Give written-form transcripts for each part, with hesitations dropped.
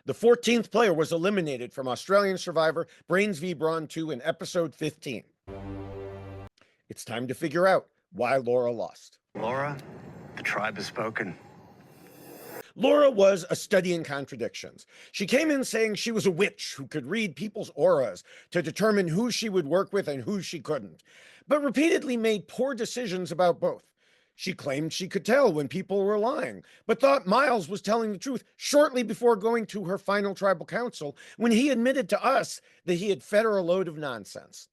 The 14th player was eliminated from Australian Survivor Brains v Brawn II in episode 15. It's time to figure out why Laura lost. Laura, the tribe has spoken. Laura was a study in contradictions. She came in saying she was a witch who could read people's auras to determine who she would work with and who she couldn't, but repeatedly made poor decisions about both. She claimed she could tell when people were lying, but thought Miles was telling the truth shortly before going to her final tribal council when he admitted to us that he had fed her a load of nonsense.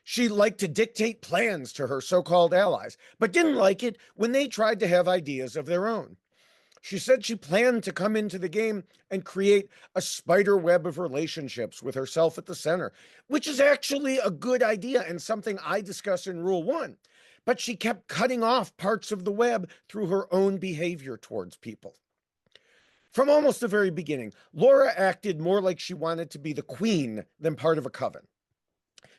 She liked to dictate plans to her so-called allies, but didn't like it when they tried to have ideas of their own. She said she planned to come into the game and create a spider web of relationships with herself at the center, which is actually a good idea and something I discuss in Rule 1. But she kept cutting off parts of the web through her own behavior towards people. From almost the very beginning, Laura acted more like she wanted to be the queen than part of a coven.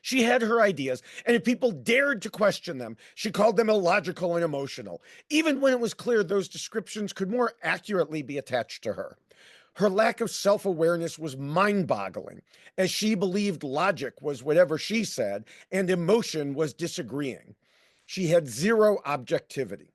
She had her ideas, and if people dared to question them, she called them illogical and emotional, even when it was clear those descriptions could more accurately be attached to her. Her lack of self-awareness was mind-boggling, as she believed logic was whatever she said, and emotion was disagreeing. She had zero objectivity.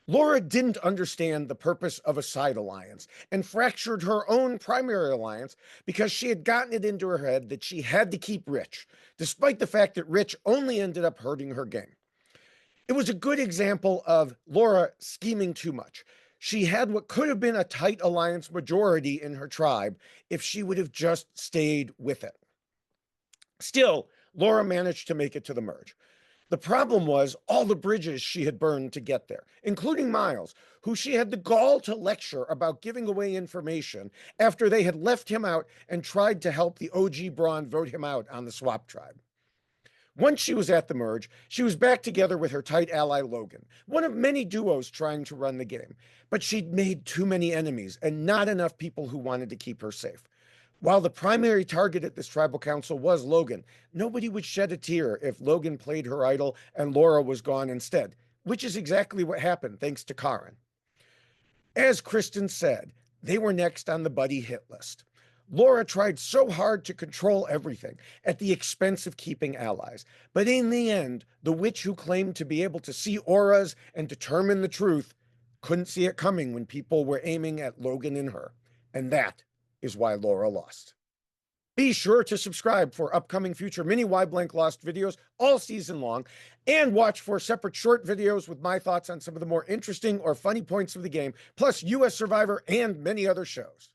Laura didn't understand the purpose of a side alliance and fractured her own primary alliance because she had gotten it into her head that she had to keep Rich, despite the fact that Rich only ended up hurting her game. It was a good example of Laura scheming too much. She had what could have been a tight alliance majority in her tribe if she would have just stayed with it. Still, Laura managed to make it to the merge. The problem was all the bridges she had burned to get there, including Miles, who she had the gall to lecture about giving away information after they had left him out and tried to help the OG Brawn vote him out on the swap tribe. Once she was at the merge, she was back together with her tight ally Logan, one of many duos trying to run the game, but she'd made too many enemies and not enough people who wanted to keep her safe. While the primary target at this tribal council was Logan, nobody would shed a tear if Logan played her idol and Laura was gone instead, which is exactly what happened thanks to Karen. As Kristen said, they were next on the buddy hit list. Laura tried so hard to control everything at the expense of keeping allies, but in the end, the witch who claimed to be able to see auras and determine the truth couldn't see it coming when people were aiming at Logan and her, and that is why Laura lost. Be sure to subscribe for upcoming future mini WhyXLost videos all season long, and watch for separate short videos with my thoughts on some of the more interesting or funny points of the game, plus US Survivor and many other shows.